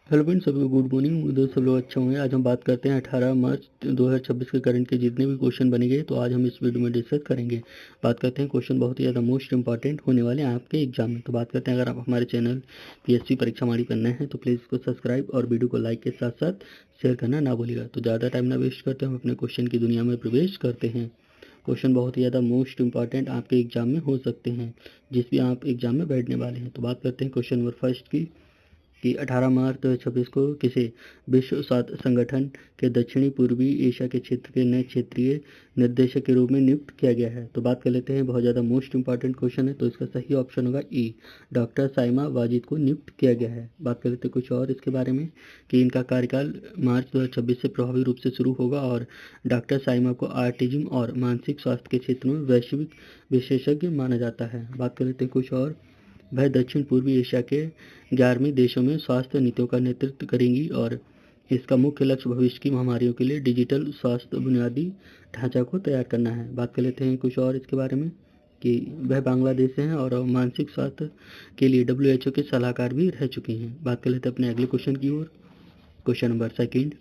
Hello friends, सभी को good morning. उधर सब लोग अच्छे होंगे। आज हम बात करते हैं 18 मार्च 2026 के करंट के जितने भी क्वेश्चन बनेंगे, तो आज हम इस वीडियो में डिस्कस करेंगे। बात करते हैं क्वेश्चन बहुत ही ज़्यादा मोस्ट इंपॉर्टेंट होने वाले हैं आपके एग्जाम में। तो बात करते हैं, अगर आप हमारे चैनल पीएससी परीक्षा हमारी पर नए हैं तो प्लीज़ इसको सब्सक्राइब और वीडियो को लाइक के साथ साथ शेयर करना ना भूलिएगा। तो ज़्यादा टाइम ना वेस्ट करते हैं, हम अपने क्वेश्चन की दुनिया में प्रवेश करते हैं। क्वेश्चन बहुत ही ज़्यादा मोस्ट इंपॉर्टेंट आपके एग्जाम में हो सकते हैं, जिस भी आप एग्जाम में बैठने वाले हैं। तो बात करते हैं क्वेश्चन नंबर फर्स्ट की कि 18 मार्च 2026 को किसे विश्व स्वास्थ्य संगठन के दक्षिणी पूर्वी एशिया के क्षेत्र के नए क्षेत्रीय निर्देशक के रूप में नियुक्त किया गया है। तो बात कर लेते हैं, बहुत ज़्यादा मोस्ट इंपॉर्टेंट क्वेश्चन है, तो इसका सही ऑप्शन होगा ई, डॉक्टर साइमा वाजिद को नियुक्त किया गया है। बात कर लेते हैं कुछ और इसके बारे में कि इनका कार्यकाल मार्च 2026 से प्रभावी रूप से शुरू होगा और डॉक्टर साइमा को ऑटिज्म और मानसिक स्वास्थ्य के क्षेत्र में वैश्विक विशेषज्ञ माना जाता है। बात कर लेते हैं कुछ और, वह दक्षिण पूर्वी एशिया के 11वें देशों में स्वास्थ्य नीतियों का नेतृत्व करेंगी और इसका मुख्य लक्ष्य भविष्य की महामारियों के लिए डिजिटल स्वास्थ्य बुनियादी ढांचा को तैयार करना है। बात कर लेते हैं कुछ और इसके बारे में कि वह बांग्लादेश से हैं और मानसिक स्वास्थ्य के लिए WHO के सलाहकार भी रह चुकी हैं। बात कर लेते हैं अपने अगले क्वेश्चन की ओर। क्वेश्चन नंबर सेकंड,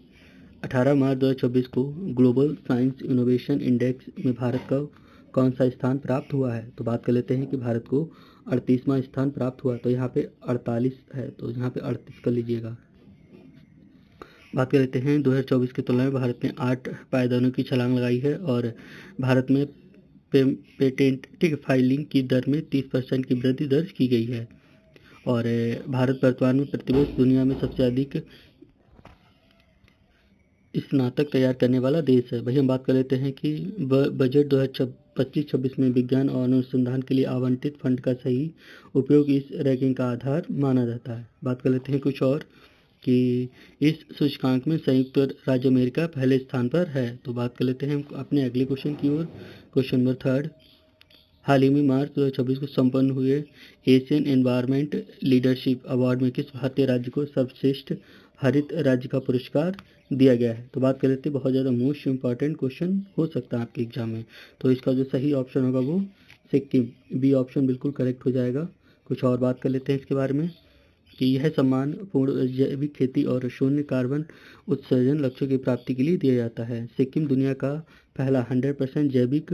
18 मार्च 2026 को ग्लोबल साइंस इनोवेशन इंडेक्स में भारत का कौन सा स्थान प्राप्त हुआ है। तो बात कर लेते हैं कि भारत को 38वां स्थान प्राप्त हुआ। तो यहाँ पे 48 है, तो यहाँ पे 38 कर लीजिएगा। बात कर लेते हैं 2024 की तुलना में भारत ने 8 पायदानों की छलांग लगाई है और भारत में पेटेंट फाइलिंग की दर में 30% की वृद्धि दर्ज की गई है और भारत वर्तमान में प्रतिवर्ष दुनिया में सबसे अधिक स्नातक तैयार करने वाला देश है। वही हम बात कर लेते हैं कि बजट 2025-26 में विज्ञान और अनुसंधान के लिए आवंटित फंड का सही उपयोग इस रैंकिंग का आधार माना जाता है। बात कर लेते हैं कुछ और कि इस सूचकांक में संयुक्त राज्य अमेरिका पहले स्थान पर है। तो बात कर लेते हैं अपने अगले क्वेश्चन की ओर। क्वेश्चन नंबर थर्ड, हाल ही में मार्च 2026 को संपन्न हुए एशियन एनवायरनमेंट लीडरशिप अवार्ड में किस भारतीय राज्य को सर्वश्रेष्ठ हरित राज्य का पुरस्कार दिया गया है। तो बात कर लेते हैं, बहुत ज़्यादा मोस्ट इंपॉर्टेंट क्वेश्चन हो सकता है आपके एग्जाम में। तो इसका जो सही ऑप्शन होगा वो सिक्किम, बी ऑप्शन बिल्कुल करेक्ट हो जाएगा। कुछ और बात कर लेते हैं इसके बारे में कि यह सम्मान पूर्ण जैविक खेती और शून्य कार्बन उत्सर्जन लक्ष्यों की प्राप्ति के लिए दिया जाता है। सिक्किम दुनिया का पहला 100% जैविक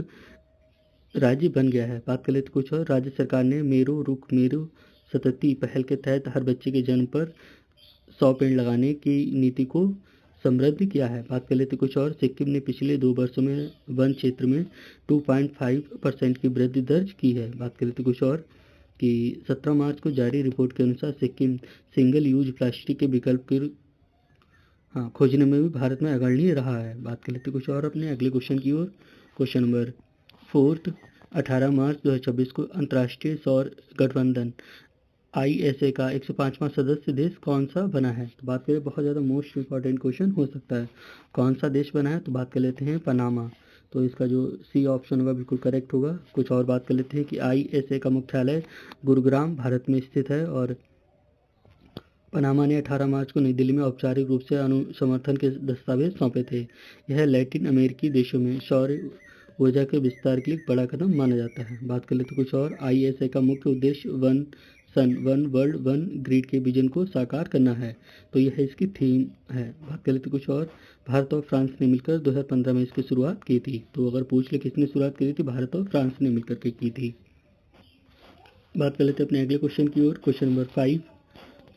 राज्य बन गया है। बात कर लेते कुछ और, राज्य सरकार ने मेरो रुख मेरो सतती पहल के तहत हर बच्चे के जन्म पर 100 पेड़ लगाने की नीति को समृद्ध किया है। बात कर लेते कुछ और, सिक्किम ने पिछले 2 वर्षों में वन क्षेत्र में 2.5% की वृद्धि दर्ज की है। बात कर लेते कुछ और कि 17 मार्च को जारी रिपोर्ट के अनुसार सिक्किम सिंगल यूज प्लास्टिक के विकल्प की खोजने में भी भारत में अग्रणी रहा है। बात कर लेते कुछ और अपने अगले क्वेश्चन की ओर। क्वेश्चन नंबर फोर्थ, 18 मार्च 2026 को अंतर्राष्ट्रीय सौर गठबंधन ISA का 105वां सदस्य देश कौन सा बना है। तो बात करें, बहुत ज़्यादा मोस्ट इंपॉर्टेंट क्वेश्चन हो सकता है, कौन सा देश बना है। तो बात कर लेते हैं पनामा। तो इसका जो सी ऑप्शन होगा बिल्कुल करेक्ट होगा। कुछ और बात कर लेते हैं कि ISA का मुख्यालय गुरुग्राम भारत में स्थित है और पनामा ने 18 मार्च को नई दिल्ली में औपचारिक रूप से समर्थन के दस्तावेज सौंपे थे। यह लैटिन अमेरिकी देशों में सौर ऊर्जा के विस्तार के लिए एक बड़ा कदम माना जाता है। बात कर लेते कुछ और, ISA का मुख्य उद्देश्य one sun one world one grid के विजन को साकार करना है। तो यह इसकी थीम है। बात कर लेते कुछ और, भारत और फ्रांस ने मिलकर 2015 में इसकी शुरुआत की थी। तो अगर पूछ ले किसने शुरुआत की थी, भारत और फ्रांस ने मिलकर के की थी। बात कर लेते अपने अगले क्वेश्चन की ओर। क्वेश्चन नंबर 5,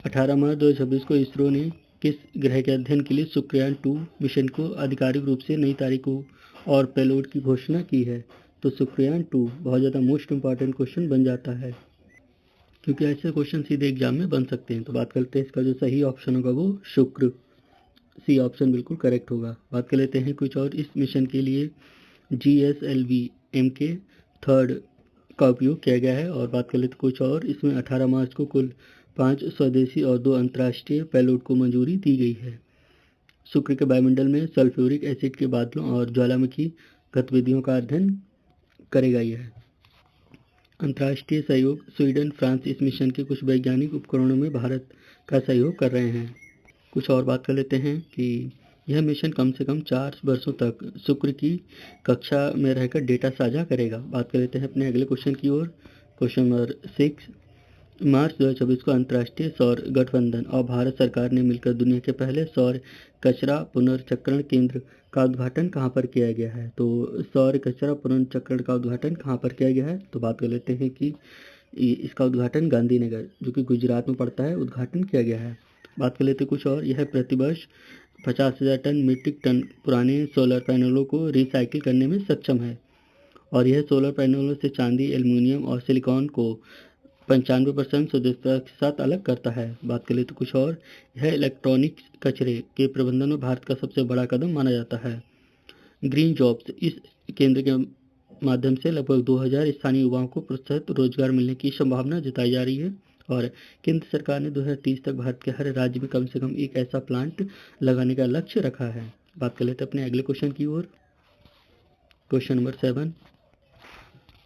18 मार्च 2026 को इसरो ने किस ग्रह के अध्ययन के लिए शुक्रयान 2 मिशन को आधिकारिक रूप से नई तारीखों और पेलोड की घोषणा की है। तो शुक्रयान 2 बहुत ज़्यादा मोस्ट इंपॉर्टेंट क्वेश्चन बन जाता है, क्योंकि ऐसे क्वेश्चन सीधे एग्जाम में बन सकते हैं। तो बात करते हैं, इसका जो सही ऑप्शन होगा वो शुक्र, सी ऑप्शन बिल्कुल करेक्ट होगा। बात कर लेते हैं कुछ और, इस मिशन के लिए GSLV MK3 का उपयोग किया गया है। और बात कर लेते कुछ और, इसमें 18 मार्च को कुल 5 स्वदेशी और 2 अंतर्राष्ट्रीय पेलोड को मंजूरी दी गई है। शुक्र के वायुमंडल में सल्फ्यूरिक एसिड के बादलों और ज्वालामुखी गतिविधियों का अध्ययन करेगा। यह अंतर्राष्ट्रीय सहयोग, स्वीडन फ्रांस इस मिशन के कुछ वैज्ञानिक उपकरणों में भारत का सहयोग कर रहे हैं। कुछ और बात कर लेते हैं कि यह मिशन कम से कम 4 वर्षों तक शुक्र की कक्षा में रहकर डेटा साझा करेगा। बात कर लेते हैं अपने अगले क्वेश्चन की ओर। क्वेश्चन नंबर 6, मार्च 2024 को अंतर्राष्ट्रीय सौर गठबंधन और भारत सरकार ने मिलकर दुनिया के पहले सौर कचरा पुनर्चक्रण केंद्र का उद्घाटन कहाँ पर किया गया है? तो सौर कचरा पुनर्चक्रण का उद्घाटन कहाँ पर किया गया है? तो बात कर लेते हैं कि इसका उद्घाटन गांधीनगर, जो कि गुजरात में पड़ता है, उद्घाटन किया गया है। बात कर लेते हैं कुछ और। यह प्रतिवर्ष 50,000 टन मीट्रिक टन पुराने सोलर पैनलों को रिसाइकिल करने में सक्षम है, और यह सोलर पैनलों से चांदी, एल्युमिनियम और सिलिकॉन को 95% शुद्धता के साथ अलग करता है। बात कर ले तो कुछ और। यह इलेक्ट्रॉनिक्स कचरे के प्रबंधन में भारत का सबसे बड़ा कदम माना जाता है। ग्रीन जॉब्स, इस केंद्र के माध्यम से लगभग 2000 स्थानीय युवाओं को प्रोत्साहित रोजगार मिलने की संभावना जताई जा रही है, और केंद्र सरकार ने 2030 तक भारत के हर राज्य में कम से कम एक ऐसा प्लांट लगाने का लक्ष्य रखा है। बात कर लेते हैं अपने अगले क्वेश्चन की ओर। Question number 7।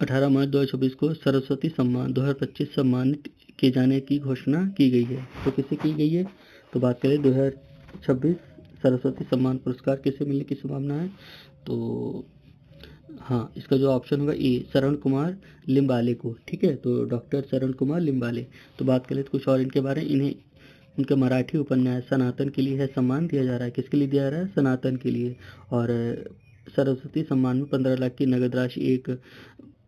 18 मार्च 2024 को सरस्वती सम्मान 2025 सम्मानित किए जाने की घोषणा की गई है। तो किसे की गई है? तो बात करें 2026 सरस्वती सम्मान पुरस्कार किसे मिलने की संभावना है? तो हाँ, इसका जो ऑप्शन होगा ए, शरण कुमार लिम्बाले को। ठीक है, तो डॉक्टर शरण कुमार लिम्बाले। तो बात करें तो कुछ और इनके बारे में। इन्हें उनके मराठी उपन्यास सनातन के लिए यह सम्मान दिया जा रहा है। किसके लिए दिया जा रहा है? सनातन के लिए। और सरस्वती सम्मान में 15 लाख की नगद राशि, एक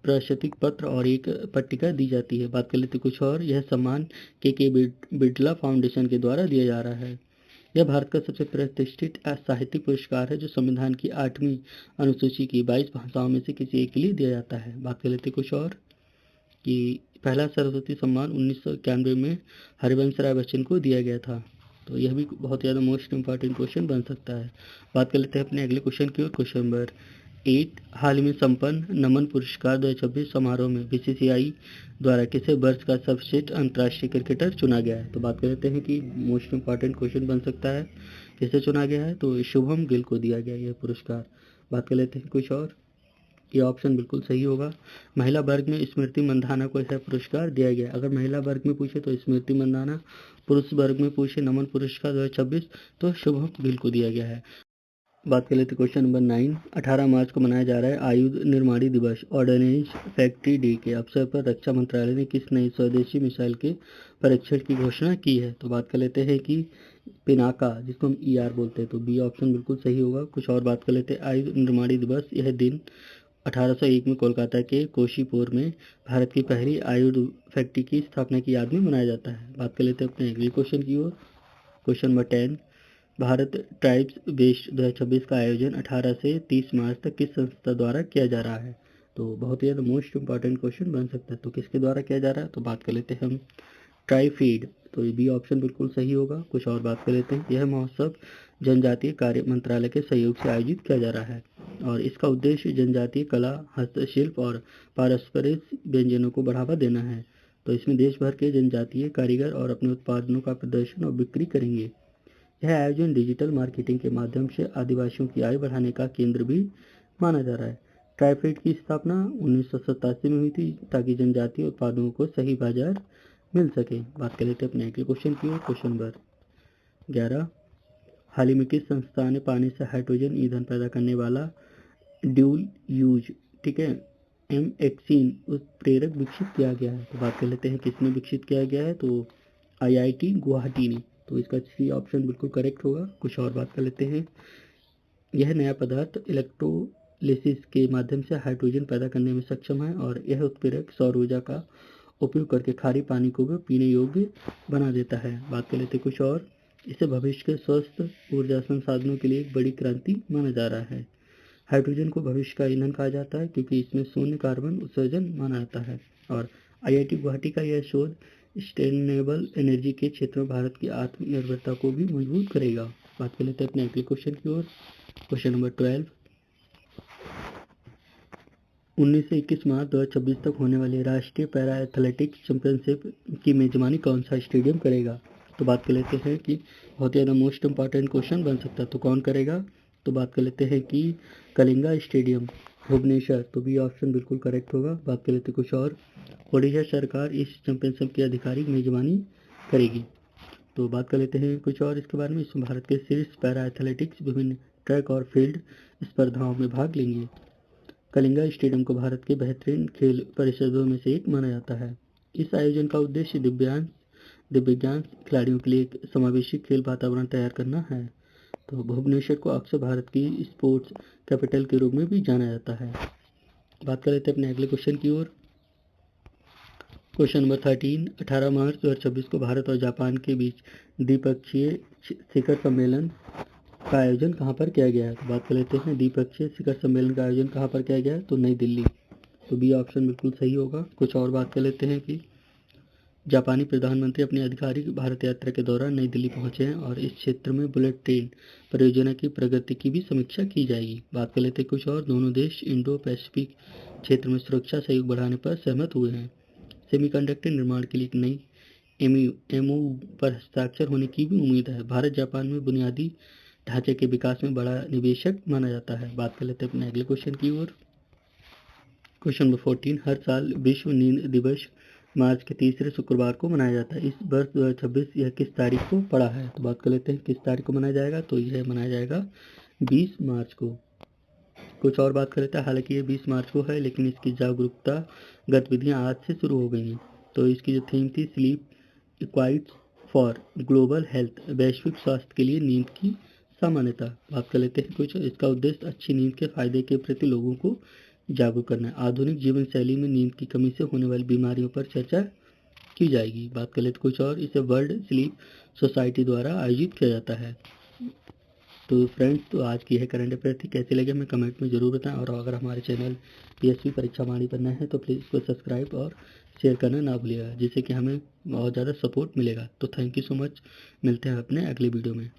प्रशस्ति पत्र और एक पट्टिका दी जाती है। बात कर लेते कुछ और। यह सम्मान के बिड़ला फाउंडेशन के द्वारा दिया जा रहा है। यह भारत का सबसे प्रतिष्ठित साहित्यिक पुरस्कार है, जो संविधान की 8वीं अनुसूची की 22 भाषाओं में से किसी एक के लिए दिया जाता है। बात कर लेते कुछ और कि पहला सरस्वती सम्मान 1991 में हरिवंश राय बच्चन को दिया गया था। तो यह भी बहुत ज़्यादा मोस्ट इंपॉर्टेंट क्वेश्चन बन सकता है। बात कर लेते हैं अपने अगले क्वेश्चन की ओर। Question number 8। हाल ही में संपन्न नमन पुरस्कार 2026 समारोह में बीसीसीआई द्वारा किसे वर्ष का सर्वश्रेष्ठ अंतर्राष्ट्रीय क्रिकेटर चुना गया है? तो बात कर लेते हैं कि मोस्ट इंपॉर्टेंट क्वेश्चन बन सकता है, किसे चुना गया है? तो शुभम गिल को दिया गया यह पुरस्कार। बात कर लेते हैं कुछ और। ये ऑप्शन बिल्कुल सही होगा। महिला वर्ग में स्मृति मंधाना को यह पुरस्कार दिया गया। अगर महिला वर्ग में पूछे तो स्मृति मंधाना, पुरुष वर्ग में पूछे नमन पुरस्कार 2026 तो शुभम गिल को दिया गया है। बात कर लेते क्वेश्चन नंबर 9। 18 मार्च को मनाया जा रहा है आयुध निर्माणी दिवस। ऑर्डिनेंस फैक्ट्री डे के अवसर पर रक्षा मंत्रालय ने किस नई स्वदेशी मिसाइल के परीक्षण की घोषणा की है? तो बात कर लेते हैं कि पिनाका, जिसको हम ईआर बोलते हैं। तो बी ऑप्शन बिल्कुल सही होगा। कुछ और बात कर लेते हैं। आयुध निर्माणी दिवस, यह दिन 1801 में कोलकाता के कोशीपुर में भारत की पहली आयुध फैक्ट्री की स्थापना की याद में मनाया जाता है। बात कर लेते हैं अपने अगले क्वेश्चन की ओर। Question number 10। Bharat tribes fest 2026 का आयोजन 18 से 30 मार्च तक किस संस्था द्वारा किया जा रहा है? तो बहुत ही ज़्यादा मोस्ट इंपॉर्टेंट क्वेश्चन बन सकता है। तो किसके द्वारा किया जा रहा है? तो बात कर लेते हैं हम ट्राईफीड। तो ये बी ऑप्शन बिल्कुल सही होगा। कुछ और बात कर लेते हैं। यह महोत्सव जनजातीय कार्य मंत्रालय के सहयोग से आयोजित किया जा रहा है, और इसका उद्देश्य जनजातीय कला, हस्तशिल्प और पारंपरिक व्यंजनों को बढ़ावा देना है। तो इसमें देश भर के जनजातीय कारीगर और अपने उत्पादनों का प्रदर्शन और बिक्री करेंगे। यह आयोजन डिजिटल मार्केटिंग के माध्यम से आदिवासियों की आय बढ़ाने का केंद्र भी माना जा रहा है। ट्राइफेड की स्थापना 1987 में हुई थी, ताकि जनजातीय उत्पादों को सही बाजार मिल सके। बात कर लेते हैं अपने अगले क्वेश्चन की ओर। Question number 11। हाल ही में किस संस्था ने पानी से हाइड्रोजन ईंधन पैदा करने वाला ड्यूल यूज, ठीक है, एमएक्सिन उत्प्रेरक विकसित किया गया है? तो बात कर लेते हैं किसने विकसित किया गया है। तो आईआईटी गुवाहाटी ने। तो इसका सी ऑप्शन बिल्कुल करेक्ट होगा। कुछ और बात कर लेते हैं। यह नया पदार्थ इलेक्ट्रोलिसिस के माध्यम से हाइड्रोजन पैदा करने में सक्षम है, और यह उत्प्रेरक सौर ऊर्जा का उपयोग करके खारी पानी को भी पीने योग्य बना देता है। बात कर लेते हैं कुछ और। इसे भविष्य के स्वस्थ ऊर्जा संसाधनों के लिए एक बड़ी क्रांति माना जा रहा है। हाइड्रोजन को भविष्य का ईंधन कहा जाता है, क्योंकि इसमें शून्य कार्बन उत्सर्जन माना जाता है। और आईआईटी गुवाहाटी का यह शोध सस्टेनेबल एनर्जी के क्षेत्र में भारत की आत्मनिर्भरता को भी मजबूत करेगा। बात कर लेते हैं अपने अगले क्वेश्चन की ओर। Question number 12। 19 से 21 मार्च 2026 तक होने वाली राष्ट्रीय पैरा एथलेटिक्स चैंपियनशिप की मेजबानी कौन सा स्टेडियम करेगा? तो बात कर लेते हैं कि बहुत ज़्यादा मोस्ट इंपॉर्टेंट क्वेश्चन बन सकता है। तो कौन करेगा? तो बात कर लेते हैं कि कलिंगा स्टेडियम, भुवनेश्वर। तो बी ऑप्शन बिल्कुल करेक्ट होगा। बात कर लेते हैं कुछ और। ओडिशा सरकार इस चैंपियनशिप की आधिकारिक मेजबानी करेगी। तो बात कर लेते हैं कुछ और इसके बारे में। इसमें भारत के शीर्ष पैरा एथलेटिक्स विभिन्न ट्रैक और फील्ड स्पर्धाओं में भाग लेंगे। कलिंगा स्टेडियम को भारत के बेहतरीन खेल परिषदों में से एक माना जाता है। इस आयोजन का उद्देश्य दिव्यांग खिलाड़ियों के लिए एक समावेशी खेल वातावरण तैयार करना है। तो भुवनेश्वर को अक्सर भारत की स्पोर्ट्स कैपिटल के रूप में भी जाना जाता है। बात कर लेते हैं अपने अगले क्वेश्चन की ओर। क्वेश्चन नंबर 13, 18 मार्च 2026 को भारत और जापान के बीच द्विपक्षीय शिखर सम्मेलन का आयोजन कहाँ पर किया गया है? तो बात कर लेते हैं द्विपक्षीय शिखर सम्मेलन का आयोजन कहाँ पर किया गया है? तो नई दिल्ली। तो बी ऑप्शन बिल्कुल सही होगा। कुछ और बात कर लेते हैं कि जापानी प्रधानमंत्री अपनी आधिकारिक भारत यात्रा के दौरान नई दिल्ली पहुंचे हैं और इस क्षेत्र में बुलेट ट्रेन परियोजना की प्रगति की भी समीक्षा की जाएगी। बात कर लेते हैं कुछ और। दोनों देश इंडो पैसिफिक क्षेत्र में सुरक्षा सहयोग बढ़ाने पर सहमत हुए हैं। सेमीकंडक्टर निर्माण के लिए एक नई एमओयू पर हस्ताक्षर होने की भी उम्मीद है। भारत जापान में बुनियादी ढांचे के विकास में बड़ा निवेशक माना जाता है। बात कर लेते हैं अपने अगले क्वेश्चन की ओर। क्वेश्चन नंबर 14, हर साल विश्व नींद दिवस मार्च के तीसरे शुक्रवार को मनाया जाता है। इस वर्ष 2026 यह किस तारीख को पड़ा है? तो बात कर लेते हैं किस तारीख को मनाया जाएगा। तो यह मनाया जाएगा 20 मार्च को। कुछ और बात कर लेते हैं। हालांकि ये 20 मार्च को है, लेकिन इसकी जागरूकता गतिविधियां आज से शुरू हो गई हैं। तो इसकी जो थीम थी, स्लीप इक्वाइट्स फॉर ग्लोबल हेल्थ, वैश्विक स्वास्थ्य के लिए नींद की सामान्यता। बात कर लेते हैं कुछ। इसका उद्देश्य अच्छी नींद के फायदे के प्रति लोगों को जागरूक करना है। आधुनिक जीवन शैली में नींद की कमी से होने वाली बीमारियों पर चर्चा की जाएगी। बात कर लेते कुछ और। इसे वर्ल्ड स्लीप सोसाइटी द्वारा आयोजित किया जाता है। तो फ्रेंड्स, तो आज की है करंट अफेयर थी। कैसे लगे हमें कमेंट में ज़रूर बताएं, और अगर हमारे चैनल पीएसपी परीक्षा वाणी पर नए हैं तो प्लीज़ इसको सब्सक्राइब और शेयर करना ना भूलिएगा, जिससे कि हमें बहुत ज़्यादा सपोर्ट मिलेगा। तो थैंक यू सो मच। मिलते हैं अपने अगले वीडियो में।